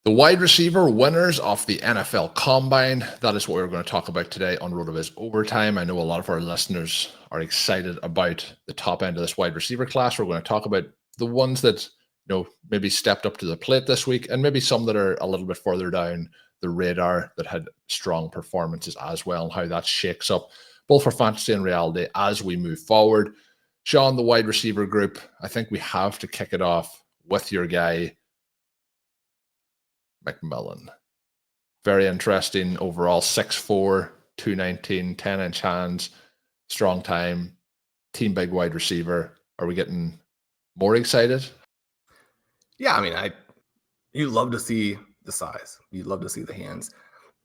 The wide receiver winners of the NFL Combine. That is what we're going to talk about today on RotoViz Overtime. I know a lot of our listeners are excited about the top end of this wide receiver class. We're going to talk about the ones that maybe stepped up to the plate this week, and maybe some that are a little bit further down the radar that had strong performances as well, and how that shakes up both for fantasy and reality as we move forward. Shawn, the wide receiver group, I think we have to kick it off with your guy, McMillan. Very interesting overall. 6'4", 219, 10-inch hands, strong time, team big wide receiver. Are we getting more excited? Yeah, I mean, you love to see the size. You love to see the hands.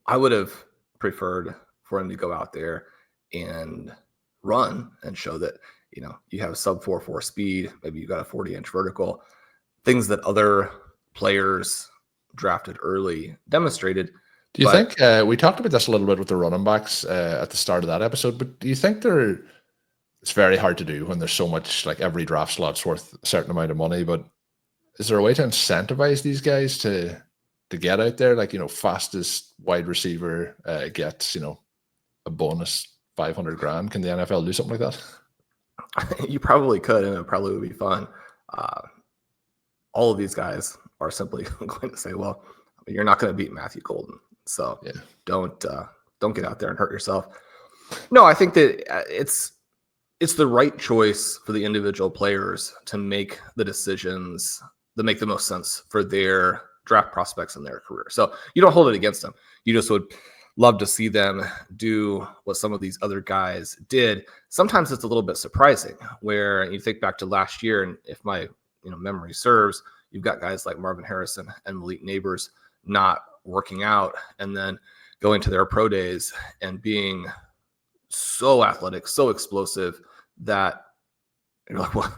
I would have preferred for him to go out there and run and show that, you have a sub 4.4 speed. Maybe you got a 40-inch vertical. Things that other players drafted early demonstrated. Do you think we talked about this a little bit with the running backs at the start of that episode, but do you think it's very hard to do when there's so much, like every draft slot's worth a certain amount of money, but is there a way to incentivize these guys to get out there? Like, fastest wide receiver gets, a bonus 500 grand. Can the NFL do something like that? You probably could, and it probably would be fun. All of these guys are simply going to say, well, you're not going to beat Matthew Golden. So don't get out there and hurt yourself. No, I think that it's the right choice for the individual players to make the decisions that make the most sense for their draft prospects in their career. So you don't hold it against them. You just would love to see them do what some of these other guys did. Sometimes it's a little bit surprising where you think back to last year, and if my memory serves, you've got guys like Marvin Harrison and Malik Neighbors not working out and then going to their pro days and being so athletic, so explosive that you're like, well,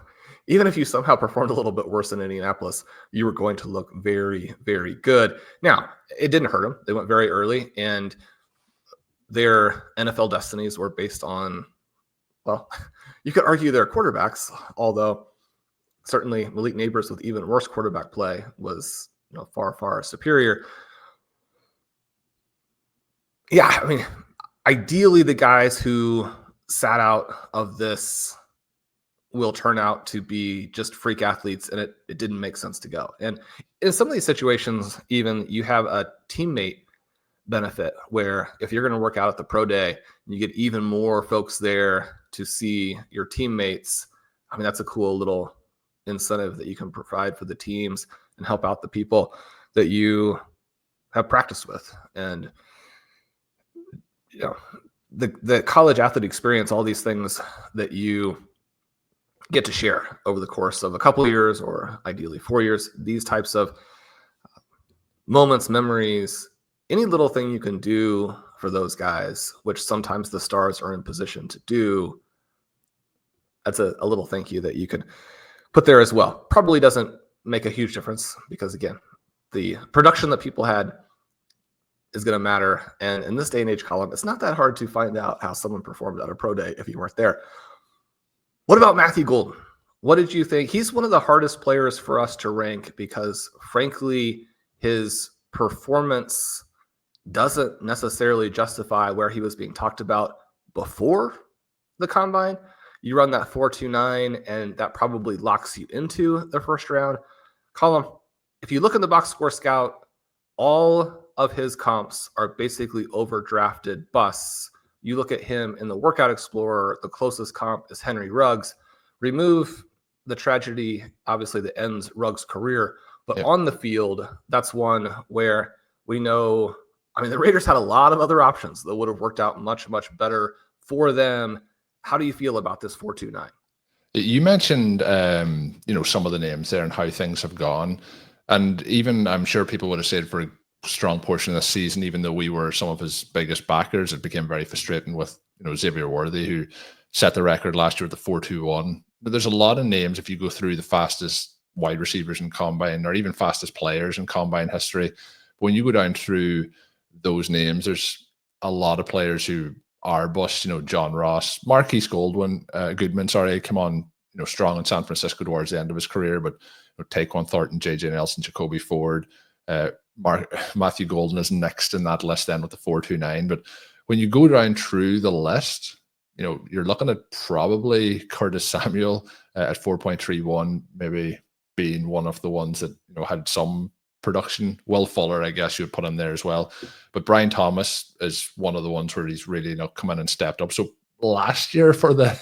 even if you somehow performed a little bit worse in Indianapolis, you were going to look very, very good. Now, it didn't hurt them. They went very early, and their NFL destinies were based on, well, you could argue their quarterbacks, although certainly Malik Neighbors with even worse quarterback play was far, far superior. Yeah, I mean, ideally the guys who sat out of this will turn out to be just freak athletes, and it didn't make sense to go. And in some of these situations, even you have a teammate benefit where if you're going to work out at the pro day, you get even more folks there to see your teammates. I mean, that's a cool little incentive that you can provide for the teams and help out the people that you have practiced with. And the college athlete experience, all these things that you get to share over the course of a couple of years, or ideally 4 years, these types of moments, memories, any little thing you can do for those guys, which sometimes the stars are in position to do, that's a little thank you that you can put there as well. Probably doesn't make a huge difference because, again, the production that people had is going to matter. And in this day and age, Colm, it's not that hard to find out how someone performed at a pro day if you weren't there. What about Matthew Golden? What did you think? He's one of the hardest players for us to rank because, frankly, his performance doesn't necessarily justify where he was being talked about before the combine. You run that 4.29, and that probably locks you into the first round. Colm, if you look in the box score scout, all of his comps are basically overdrafted busts. You look at him in the Workout Explorer, the closest comp is Henry Ruggs. Remove the tragedy, obviously, that ends Ruggs' career. But on the field, that's one where we know, I mean, the Raiders had a lot of other options that would have worked out much, much better for them. How do you feel about this 4.29? You mentioned, some of the names there and how things have gone. And even I'm sure people would have said for a strong portion of this season, even though we were some of his biggest backers, it became very frustrating with, Xavier Worthy, who set the record last year at the 4.21. But there's a lot of names if you go through the fastest wide receivers in Combine or even fastest players in Combine history. When you go down through those names, there's a lot of players who are bust, John Ross, Marquise Goodwin, came on, strong in San Francisco towards the end of his career, but Taquan Thornton, J.J. Nelson, Jacoby Ford, Matthew Golden is next in that list then with the 4.29. But when you go down through the list, you're looking at probably Curtis Samuel at 4.31, maybe being one of the ones that had some production. Will Fuller, I guess you would put in there as well. But Brian Thomas is one of the ones where he's really come in and stepped up. So last year for the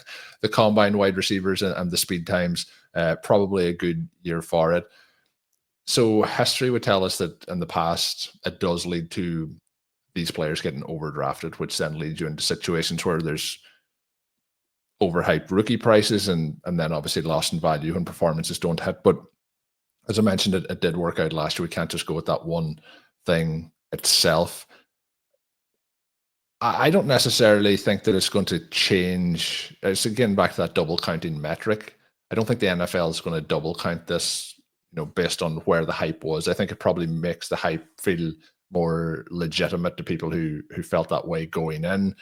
combine wide receivers and the speed times, probably a good year for it. So history would tell us that in the past, it does lead to these players getting overdrafted, which then leads you into situations where there's overhyped rookie prices and then obviously lost in value when performances don't hit. But as I mentioned, it did work out last year. We can't just go with that one thing itself. I don't necessarily think that it's going to change. It's again back to that double counting metric. I don't think the NFL is going to double count this, based on where the hype was. I think it probably makes the hype feel more legitimate to people who felt that way going in.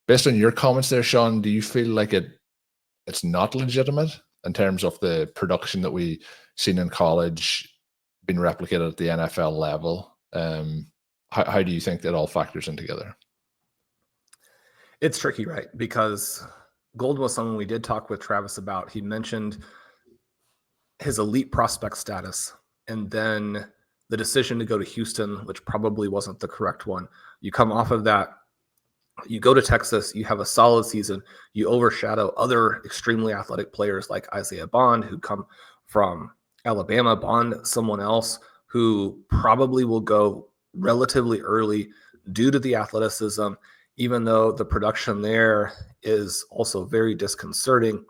Based on your comments there, Shawn, do you feel like it's not legitimate in terms of the production that we seen in college being replicated at the NFL level? How do you think that all factors in together? It's tricky, right? Because Golden was someone we did talk with Travis about. He mentioned his elite prospect status and then the decision to go to Houston, which probably wasn't the correct one. You come off of that, you go to Texas, you have a solid season, you overshadow other extremely athletic players like Isaiah Bond, who come from Alabama. Bond, someone else who probably will go relatively early due to the athleticism, even though the production there is also very disconcerting.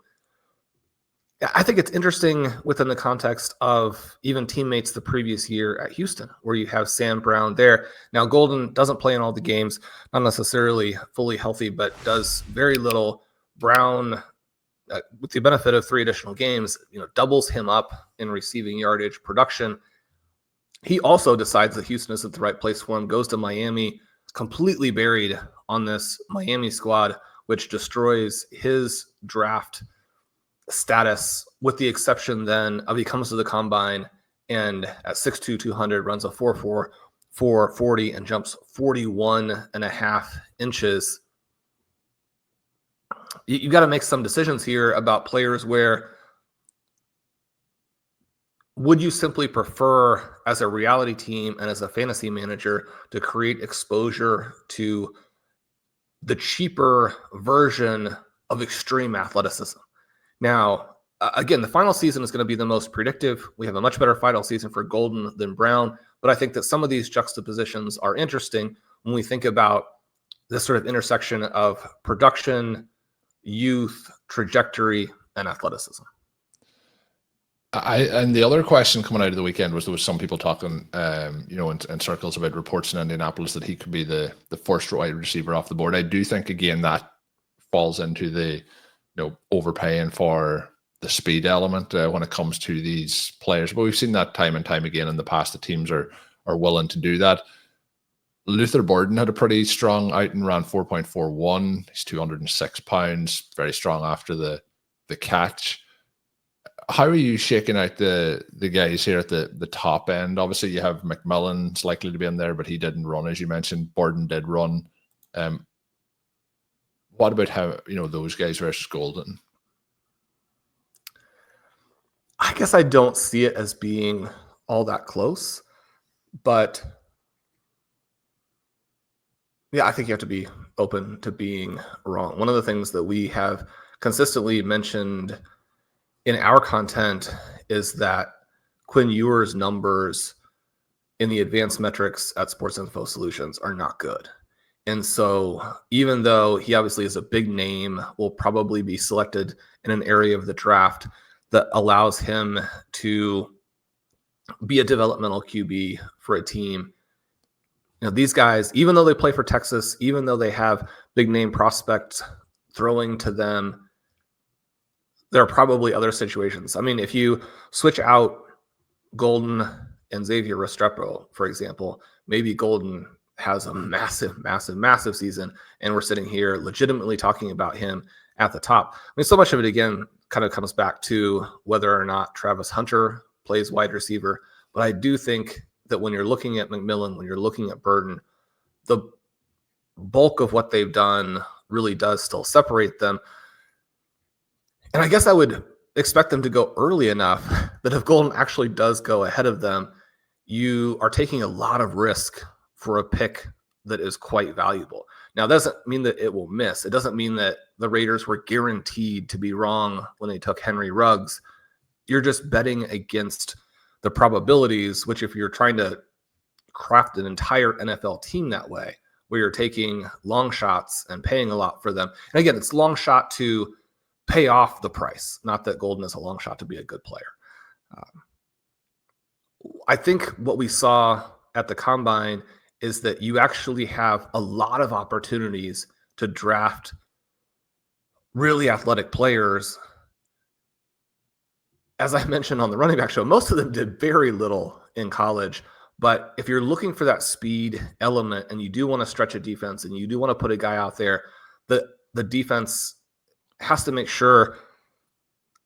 I think it's interesting within the context of even teammates the previous year at Houston, where you have Sam Brown there. Now, Golden doesn't play in all the games, not necessarily fully healthy, but does very little. Brown, with the benefit of 3 additional games, doubles him up in receiving yardage production. He also decides that Houston isn't the right place for him, goes to Miami, completely buried on this Miami squad, which destroys his draft status, with the exception then of he comes to the combine and at 6'2", 200 runs a 4.4, 440 and jumps 41.5 inches. You got to make some decisions here about players where would you simply prefer as a reality team and as a fantasy manager to create exposure to the cheaper version of extreme athleticism? Now, again, the final season is going to be the most predictive. We have a much better final season for Golden than Brown, but I think that some of these juxtapositions are interesting when we think about this sort of intersection of production, youth, trajectory, and athleticism. And the other question coming out of the weekend was there was some people talking, in circles about reports in Indianapolis that he could be the first wide receiver off the board. I do think, again, that falls into the overpaying for the speed element when it comes to these players. But we've seen that time and time again in the past. The teams are willing to do that. Luther Burden had a pretty strong outing, ran 4.41. He's 206 pounds, very strong after the catch. How are you shaking out the guys here at the top end? Obviously, you have McMillan's likely to be in there, but he didn't run, as you mentioned. Burden did run. What about how those guys versus Golden? I guess I don't see it as being all that close, but yeah, I think you have to be open to being wrong. One of the things that we have consistently mentioned in our content is that Quinn Ewer's numbers in the advanced metrics at Sports Info Solutions are not good. And so even though he obviously is a big name, will probably be selected in an area of the draft that allows him to be a developmental QB for a team. These guys, even though they play for Texas, even though they have big name prospects throwing to them, there are probably other situations. I mean, if you switch out Golden and Xavier Restrepo, for example, maybe Golden has a massive season, and we're sitting here legitimately talking about him at the top. I mean, so much of it, again, kind of comes back to whether or not Travis Hunter plays wide receiver. But I do think that when you're looking at McMillan, when you're looking at Burden, the bulk of what they've done really does still separate them. And I guess I would expect them to go early enough that if Golden actually does go ahead of them, you are taking a lot of risk for a pick that is quite valuable. Now, that doesn't mean that it will miss. It doesn't mean that the Raiders were guaranteed to be wrong when they took Henry Ruggs. You're just betting against the probabilities, which if you're trying to craft an entire NFL team that way, where you're taking long shots and paying a lot for them. And again, it's long shot to pay off the price, not that Golden is a long shot to be a good player. I think what we saw at the Combine is that you actually have a lot of opportunities to draft really athletic players. As I mentioned on the running back show, most of them did very little in college. But if you're looking for that speed element and you do want to stretch a defense and you do want to put a guy out there, the defense has to make sure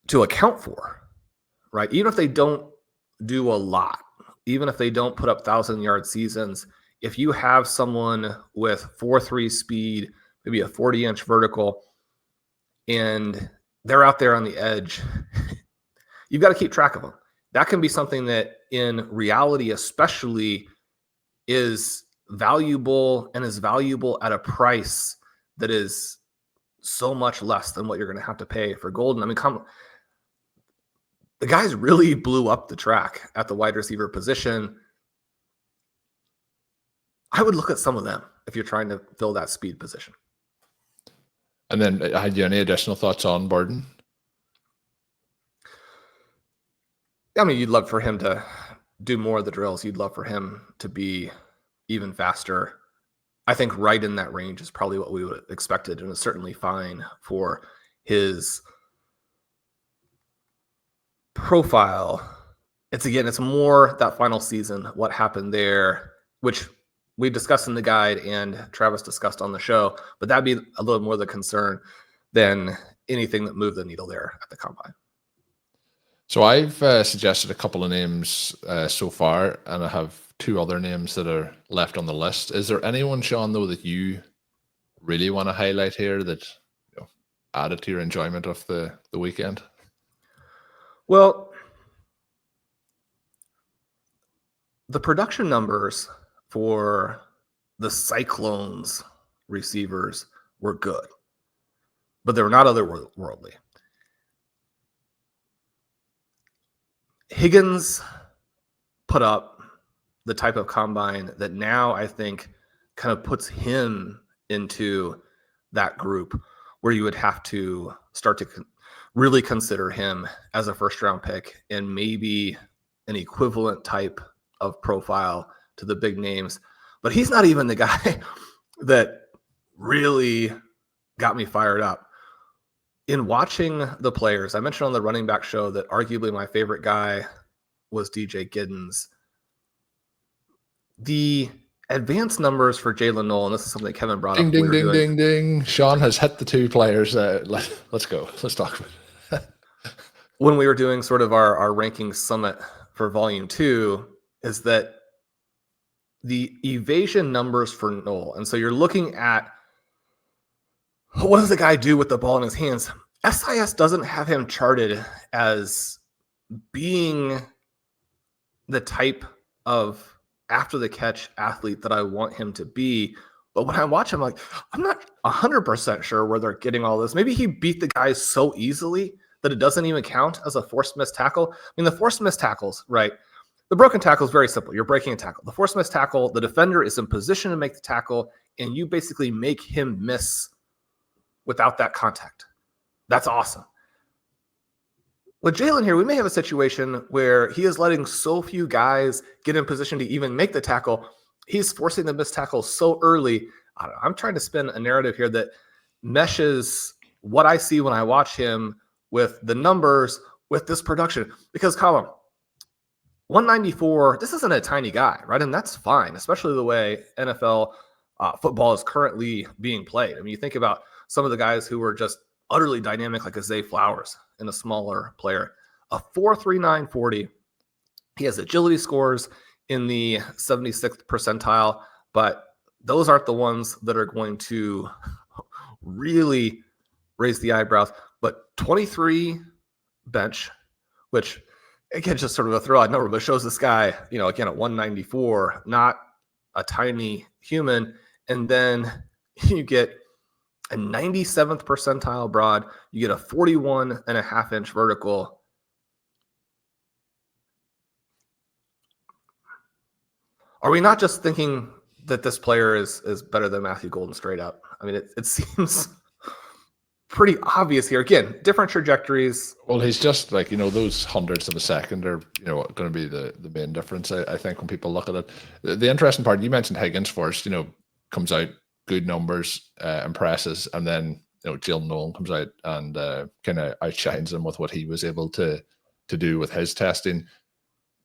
to account for, right? Even if they don't do a lot, even if they don't put up 1,000-yard seasons, if you have someone with 4.3 speed, maybe a 40-inch vertical, and they're out there on the edge, you've got to keep track of them. That can be something that in reality especially is valuable and is valuable at a price that is so much less than what you're going to have to pay for Golden. I mean, the guys really blew up the track at the wide receiver position. I would look at some of them if you're trying to fill that speed position. And then had you any additional thoughts on Burden? I mean, you'd love for him to do more of the drills. You'd love for him to be even faster. I think right in that range is probably what we would have expected, and it's certainly fine for his profile. It's more that final season, what happened there, which we discussed in the guide and Travis discussed on the show, but that'd be a little more the concern than anything that moved the needle there at the Combine. So I've suggested a couple of names so far, and I have two other names that are left on the list. Is there anyone, Shawn, though, that you really want to highlight here that added to your enjoyment of the weekend? Well, the production numbers for the Cyclones receivers were good, but they were not otherworldly. Higgins put up the type of combine that now I think kind of puts him into that group where you would have to start to really consider him as a first-round pick and maybe an equivalent type of profile to the big names. But he's not even the guy that really got me fired up. In watching the players, I mentioned on the running back show that arguably my favorite guy was DJ Giddens. The advanced numbers for Jaylin Noel, and this is something Kevin brought up. Ding. Shawn has hit the two players. Let's go. Let's talk about it. When we were doing sort of our ranking summit for volume 2, is that the evasion numbers for Noel. And so you're looking at what does the guy do with the ball in his hands? SIS doesn't have him charted as being the type of after the catch athlete that I want him to be. But when I watch him, I'm not 100% sure where they're getting all this. Maybe he beat the guys so easily that it doesn't even count as a forced missed tackle. I mean, the forced missed tackles, right? The broken tackle is very simple. You're breaking a tackle. The forced missed tackle, the defender is in position to make the tackle, and you basically make him miss without that contact. That's awesome. With Jaylin here, we may have a situation where he is letting so few guys get in position to even make the tackle. He's forcing the missed tackle so early. I don't know, I'm trying to spin a narrative here that meshes what I see when I watch him with the numbers, with this production. Because Colm, 194, this isn't a tiny guy, right? And that's fine, especially the way NFL football is currently being played. I mean, you think about some of the guys who were just utterly dynamic, like a Zay Flowers and a smaller player. A 4.39 40. He has agility scores in the 76th percentile, but those aren't the ones that are going to really raise the eyebrows. But 23 bench, which again, just sort of a throw out number, but shows this guy, again at 194, not a tiny human. And then you get a 97th percentile broad, you get a 41.5-inch vertical. Are we not just thinking that this player is better than Matthew Golden straight up? I mean, it seems pretty obvious here. Again, different trajectories. Well, he's just like, those hundredths of a second are, going to be the main difference, I think, when people look at it. The interesting part, you mentioned Higgins first, comes out, good numbers, impresses, and then, Jaylen Noel comes out and kind of outshines him with what he was able to do with his testing.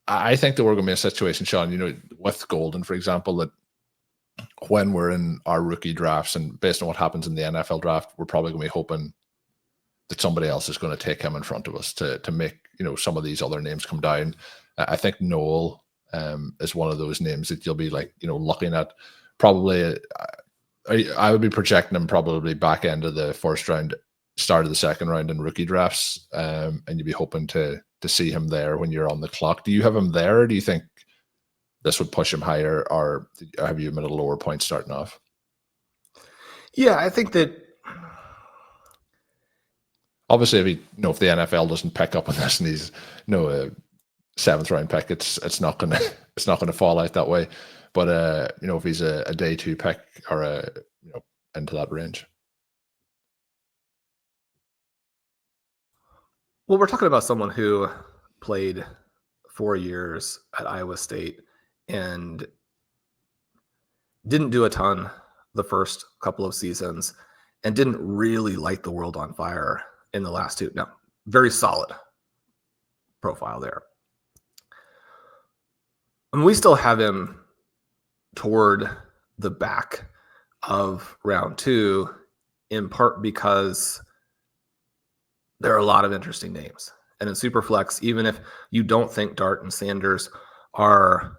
I think that we're going to be in a situation, Shawn, with Golden, for example, that when we're in our rookie drafts and based on what happens in the NFL draft, we're probably going to be hoping that somebody else is going to take him in front of us to make, some of these other names come down. I think Noel is one of those names that you'll be looking at. Probably, I would be projecting him probably back end of the first round, start of the second round in rookie drafts, and you'd be hoping to see him there when you're on the clock. Do you have him there, or do you think this would push him higher, or have you him at a lower point starting off? Yeah, I think that obviously if the NFL doesn't pick up on this and he's a 7th round pick, it's not gonna fall out that way. But if he's a day 2 pick or into that range. Well, we're talking about someone who played 4 years at Iowa State and didn't do a ton the first couple of seasons and didn't really light the world on fire in the last 2. No, very solid profile there. And we still have him toward the back of round 2, in part because there are a lot of interesting names. And in Superflex, even if you don't think Dart and Sanders are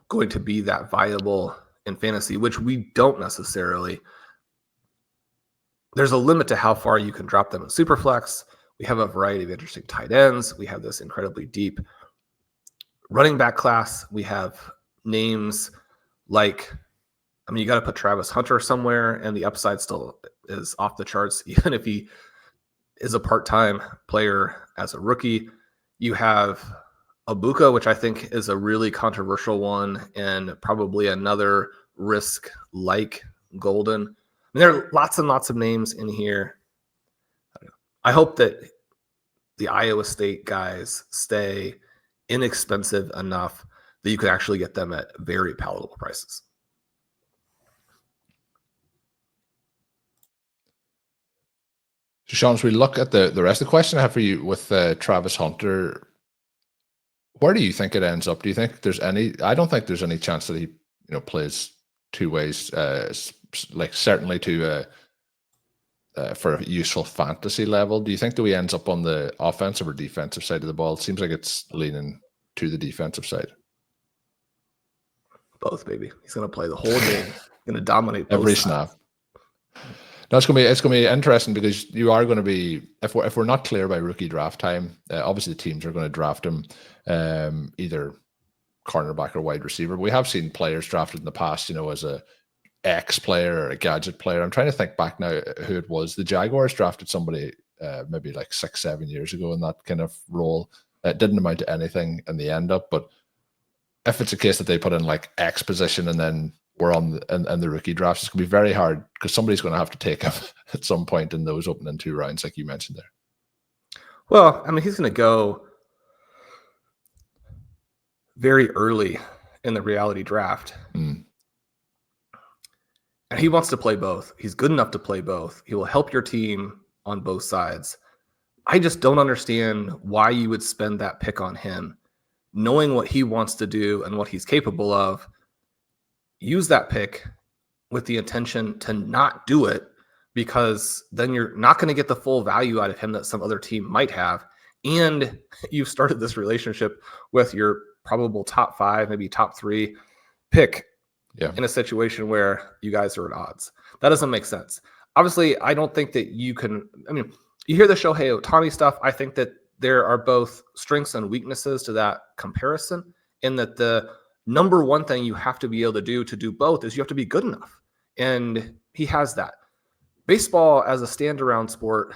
going to be that viable in fantasy, which we don't necessarily, there's a limit to how far you can drop them in Superflex. We have a variety of interesting tight ends. We have this incredibly deep running back class. We have names like, you got to put Travis Hunter somewhere, and the upside still is off the charts, even if he is a part-time player as a rookie. You have Abuka, which I think is a really controversial one and probably another risk like Golden. There are lots and lots of names in here. I hope that the Iowa State guys stay inexpensive enough that you could actually get them at very palatable prices. So, Shawn, as we look at the rest of the question I have for you with Travis Hunter, where do you think it ends up? Do you think there's any? I don't think there's any chance that he plays 2 ways. Certainly to for a useful fantasy level. Do you think that he ends up on the offensive or defensive side of the ball? It seems like it's leaning to the defensive side. Both, baby. He's going to play the whole game. Going to dominate both every sides. snap. No, it's going to be interesting because you are going to be, if we're not clear by rookie draft time, obviously the teams are going to draft him either cornerback or wide receiver. We have seen players drafted in the past, as a X player or a gadget player. I'm trying to think back now who it was. The Jaguars drafted somebody maybe like 6-7 years ago in that kind of role. It didn't amount to anything in the end up, but if it's a case that they put in like X position and then we're on the rookie drafts, it's going to be very hard because somebody's going to have to take him at some point in those opening 2 rounds, like you mentioned there. Well, he's going to go very early in the reality draft. And he wants to play both. He's good enough to play both. He will help your team on both sides. I just don't understand why you would spend that pick on him, knowing what he wants to do and what he's capable of. Use that pick with the intention to not do it, because then you're not going to get the full value out of him that some other team might have. And you've started this relationship with your probable top 5, maybe top 3 pick Yeah. in a situation where you guys are at odds. That doesn't make sense. Obviously, I don't think that you can. I mean, you hear the Shohei Ohtani stuff. I think that there are both strengths and weaknesses to that comparison, in that the number one thing you have to be able to do both is you have to be good enough. And he has that. Baseball as a stand-around sport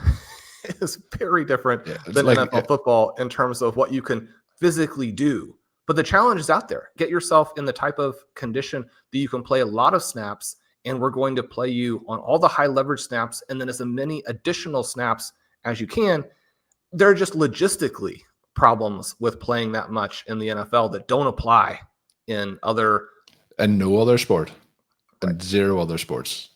is very different than NFL football in terms of what you can physically do. But the challenge is out there. Get yourself in the type of condition that you can play a lot of snaps, and we're going to play you on all the high leverage snaps and then as many additional snaps as you can. There are just logistically problems with playing that much in the NFL that don't apply in other. And no other sport. And zero other sports.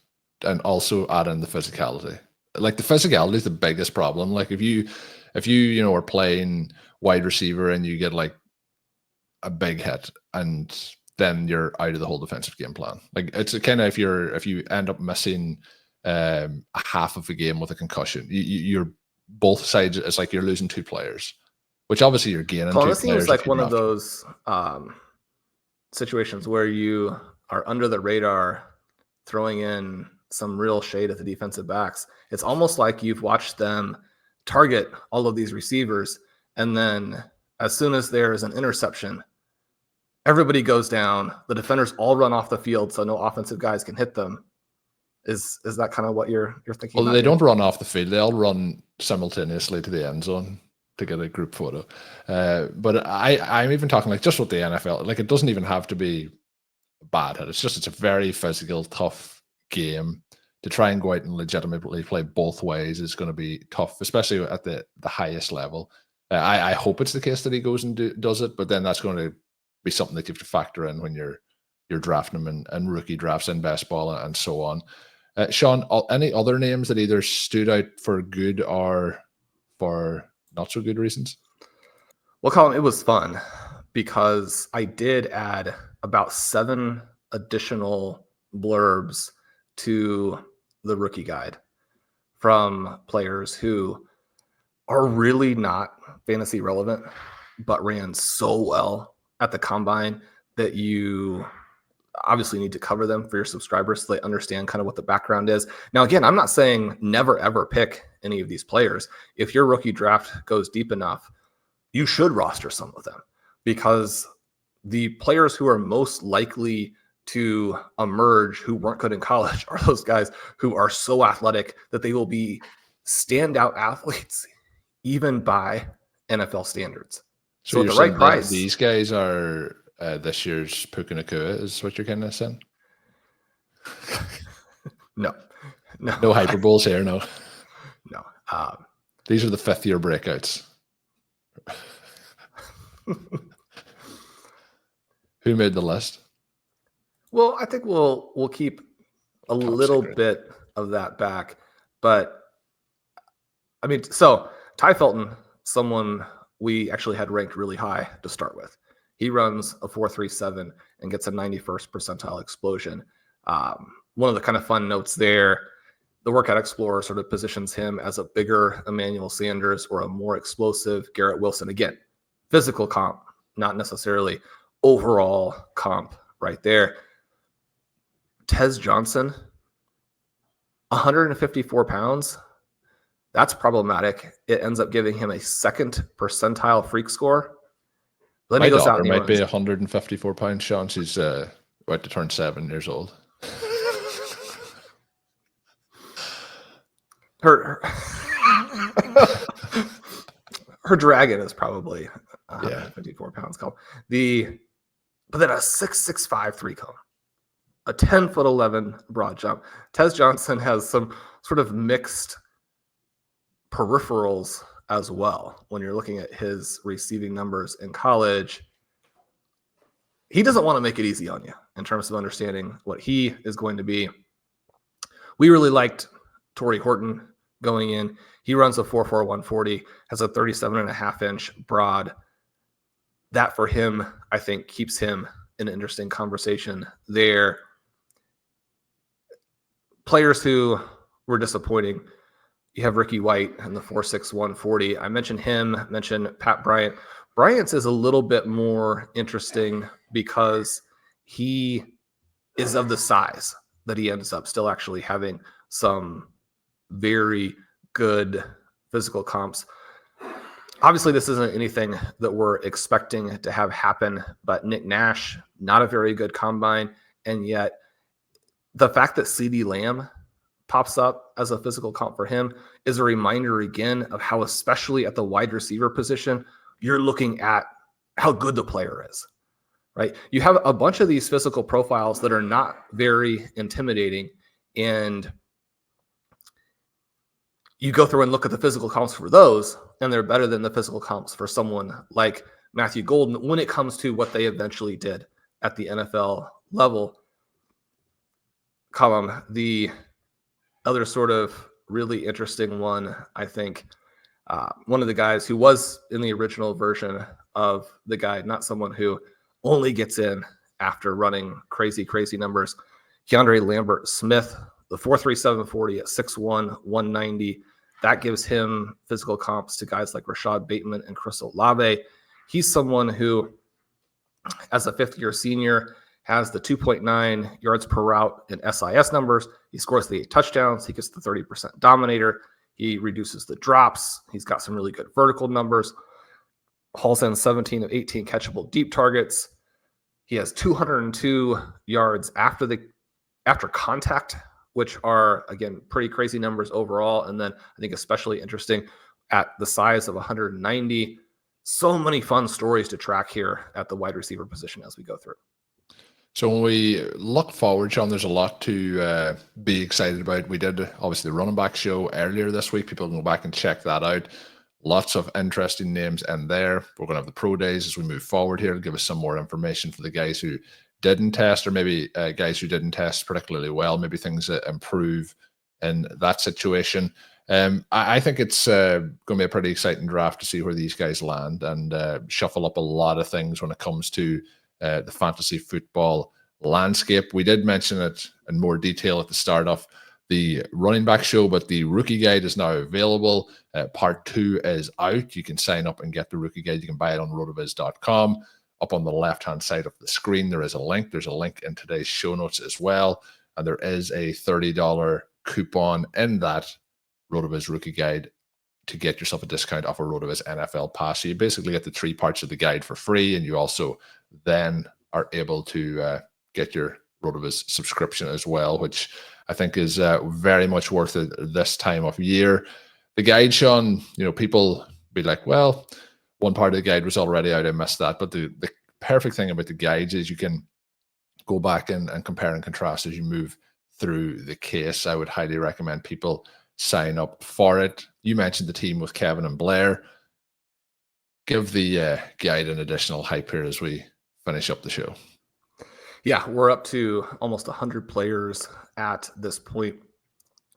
And also add in the physicality. Like, the physicality is the biggest problem. Like, if you are playing wide receiver and you get like a big hit, and then you're out of the whole defensive game plan. Like, it's kind of, if you end up missing a half of a game with a concussion, you're both sides. It's like you're losing 2 players, which obviously you're gaining. Well, this seems like one of those situations where you are under the radar, throwing in some real shade at the defensive backs. It's almost like you've watched them target all of these receivers, and then as soon as there is an interception, everybody goes down. The defenders all run off the field so no offensive guys can hit them. Is that kind of what you're thinking? Well, they don't run off the field. They all run simultaneously to the end zone to get a group photo. But I'm even talking like just with the NFL. Like, it doesn't even have to be bad hit. It's a very physical, tough game. To try and go out and legitimately play both ways is going to be tough, especially at the highest level. I hope it's the case that he goes and does it, but then that's going to be something that you have to factor in when you're drafting him and rookie drafts in best ball and so on. Shawn, any other names that either stood out for good or for not so good reasons? Well, Colm, it was fun because I did add about 7 additional blurbs to the rookie guide from players who are really not fantasy relevant, but ran so well at the combine that you obviously need to cover them for your subscribers so they understand kind of what the background is. Now, again, I'm not saying never, ever pick any of these players. If your rookie draft goes deep enough, you should roster some of them, because the players who are most likely to emerge who weren't good in college are those guys who are so athletic that they will be standout athletes even by NFL standards. So at the right price, these guys are this year's Puka Nacua, is what you're kind of saying? No hyperboles here. No. These are the 5th-year breakouts. Who made the list? Well, I think we'll keep a little bit of that back, but I mean, so Ty Felton, someone we actually had ranked really high to start with. He runs a 4.37 and gets a 91st percentile explosion. One of the kind of fun notes there, the Workout Explorer sort of positions him as a bigger Emmanuel Sanders or a more explosive Garrett Wilson. Again, physical comp, not necessarily overall comp right there. Tez Johnson, 154 pounds. That's problematic. It ends up giving him a 2nd percentile freak score. Then my daughter might be 154 pounds, Shawn. She's about to turn 7 years old. Her dragon is probably 154 pounds. But then a 6'6", 3 cone. A 10'11" broad jump. Tez Johnson has some sort of mixed peripherals as well. When you're looking at his receiving numbers in college, he doesn't want to make it easy on you in terms of understanding what he is going to be. We really liked Torrey Horton going in. He runs a 4.4 140, has a 37.5-inch broad. That for him, I think, keeps him in an interesting conversation there. Players who were disappointing, you have Ricky White and the 4.6 140. I mentioned him, mentioned Pat Bryant. Bryant's is a little bit more interesting because he is of the size that he ends up still actually having some very good physical comps. Obviously, this isn't anything that we're expecting to have happen, but Nick Nash, not a very good combine. And yet the fact that CeeDee Lamb pops up as a physical comp for him is a reminder again of how, especially at the wide receiver position, you're looking at how good the player is, right? You have a bunch of these physical profiles that are not very intimidating, and you go through and look at the physical comps for those, and they're better than the physical comps for someone like Matthew Golden when it comes to what they eventually did at the NFL level. Colm, the other sort of really interesting one, I think, one of the guys who was in the original version of the guide, not someone who only gets in after running crazy numbers, Keandre Lambert Smith, the 4.37 40 at 6'1", 190. That gives him physical comps to guys like Rashad Bateman and Chris Olave. He's someone who, as a fifth-year senior, has the 2.9 yards per route in SIS numbers. He scores the 8 touchdowns. He gets the 30% dominator. He reduces the drops. He's got some really good vertical numbers. Hauls in 17 of 18 catchable deep targets. He has 202 yards after contact, which are, again, pretty crazy numbers overall. And then I think especially interesting at the size of 190. So many fun stories to track here at the wide receiver position as we go through. So when we look forward, Shawn, there's a lot to be excited about. We did, obviously, the running back show earlier this week. People can go back and check that out. Lots of interesting names in there. We're going to have the pro days as we move forward here to give us some more information for the guys who didn't test, or maybe guys who didn't test particularly well, maybe things that improve in that situation. I think it's going to be a pretty exciting draft to see where these guys land and shuffle up a lot of things when it comes to the fantasy football landscape. We did mention it in more detail at the start of the running back show, but the rookie guide is now available. Part 2 is out. You can sign up and get the rookie guide. You can buy it on rotoviz.com. Up on the left-hand side of the screen, there is a link. There's a link in today's show notes as well. And there is a $30 coupon in that RotoViz rookie guide to get yourself a discount off a RotoViz NFL pass. So you basically get the 3 parts of the guide for free, and you also then are able to get your RotoViz subscription as well, which I think is very much worth it this time of year. The guide, Shawn, people be like, well, one part of the guide was already out, I missed that. But the perfect thing about the guides is you can go back and compare and contrast as you move through the case. I would highly recommend people sign up for it. You mentioned the team with Kevin and Blair. Give the guide an additional hype here as we finish up the show. Yeah, we're up to almost 100 players at this point.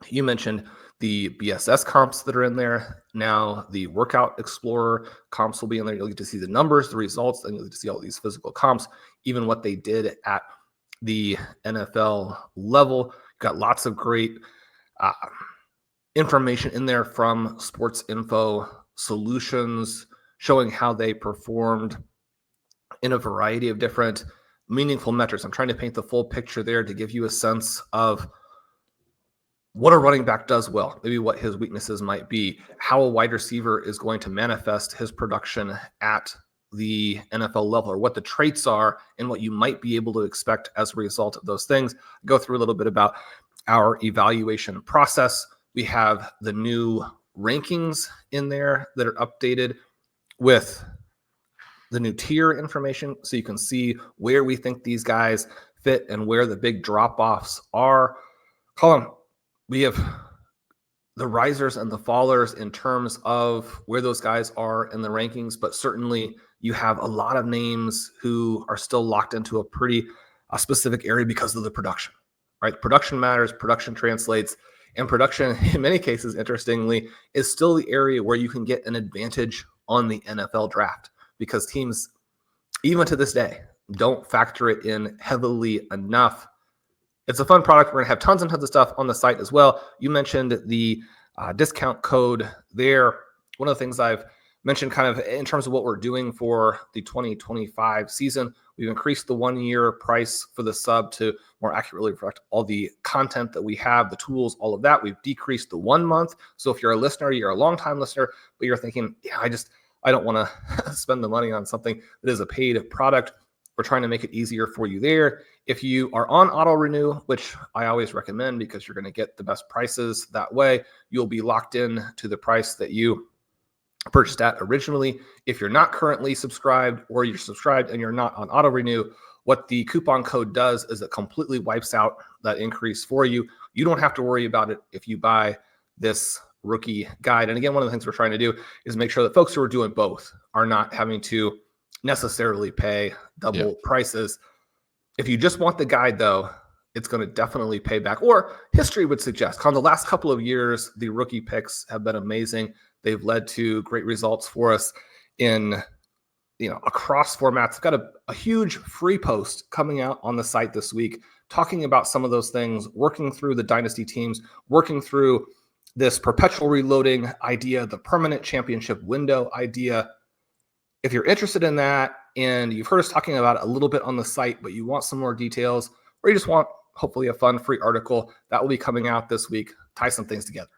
You mentioned the BSS comps that are in there. Now the Workout Explorer comps will be in there. You'll get to see the numbers, the results, and you'll get to see all these physical comps, even what they did at the NFL level. You've got lots of great information in there from Sports Info Solutions, showing how they performed in a variety of different meaningful metrics. I'm trying to paint the full picture there to give you a sense of what a running back does well, maybe what his weaknesses might be, how a wide receiver is going to manifest his production at the NFL level, or what the traits are and what you might be able to expect as a result of those things. Go through a little bit about our evaluation process. We have the new rankings in there that are updated with the new tier information, so you can see where we think these guys fit and where the big drop-offs are. Colm, we have the risers and the fallers in terms of where those guys are in the rankings, but certainly you have a lot of names who are still locked into a pretty specific area because of the production, right? Production matters, production translates, and production, in many cases, interestingly, is still the area where you can get an advantage on the NFL draft, because teams, even to this day, don't factor it in heavily enough. It's a fun product. We're going to have tons and tons of stuff on the site as well. You mentioned the discount code there. One of the things I've mention kind of in terms of what we're doing for the 2025 season. We've increased the 1-year price for the sub to more accurately reflect all the content that we have, the tools, all of that. We've decreased the 1 month. So if you're a listener, you're a longtime listener, but you're thinking, yeah, I don't want to spend the money on something that is a paid product. We're trying to make it easier for you there. If you are on auto renew, which I always recommend because you're going to get the best prices that way, you'll be locked in to the price that you purchased at originally. If you're not currently subscribed, or you're subscribed and you're not on auto renew, what the coupon code does is it completely wipes out that increase for you. You don't have to worry about it if you buy this rookie guide. And again, one of the things we're trying to do is make sure that folks who are doing both are not having to necessarily pay double prices. If you just want the guide, though, it's going to definitely pay back. Or history would suggest, on the last couple of years, the rookie picks have been amazing. They've led to great results for us in, across formats. I've got a huge free post coming out on the site this week talking about some of those things, working through the dynasty teams, working through this perpetual reloading idea, the permanent championship window idea. If you're interested in that and you've heard us talking about it a little bit on the site, but you want some more details, or you just want hopefully a fun free article, that will be coming out this week. Tie some things together.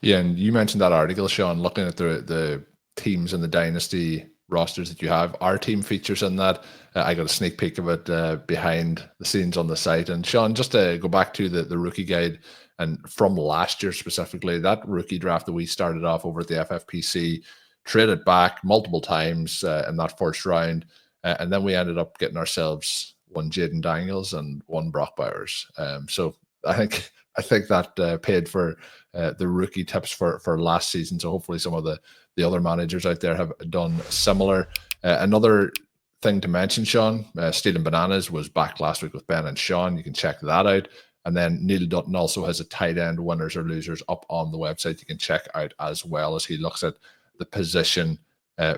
Yeah, and you mentioned that article, Shawn, looking at the teams and the dynasty rosters that you have. Our team features in that. I got a sneak peek of it behind the scenes on the site. And Shawn, just to go back to the rookie guide, and from last year specifically, that rookie draft that we started off over at the FFPC, traded back multiple times in that first round. And then we ended up getting ourselves one Jayden Daniels and one Brock Bowers. So I think that paid for the rookie tips for last season. So hopefully some of the other managers out there have done similar. Another thing to mention, Shawn, Stealing Bananas was back last week with Ben and Shawn. You can check that out. And then Neil Dutton also has a tight end winners or losers up on the website. You can check out as well, as he looks at the position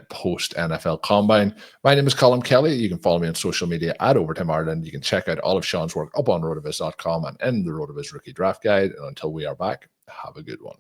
post NFL Combine. My name is Colm Kelly. You can follow me on social media at Overtime Ireland. You can check out all of Shawn's work up on rotoviz.com and in the RotoViz Rookie Draft Guide. And until we are back, have a good one.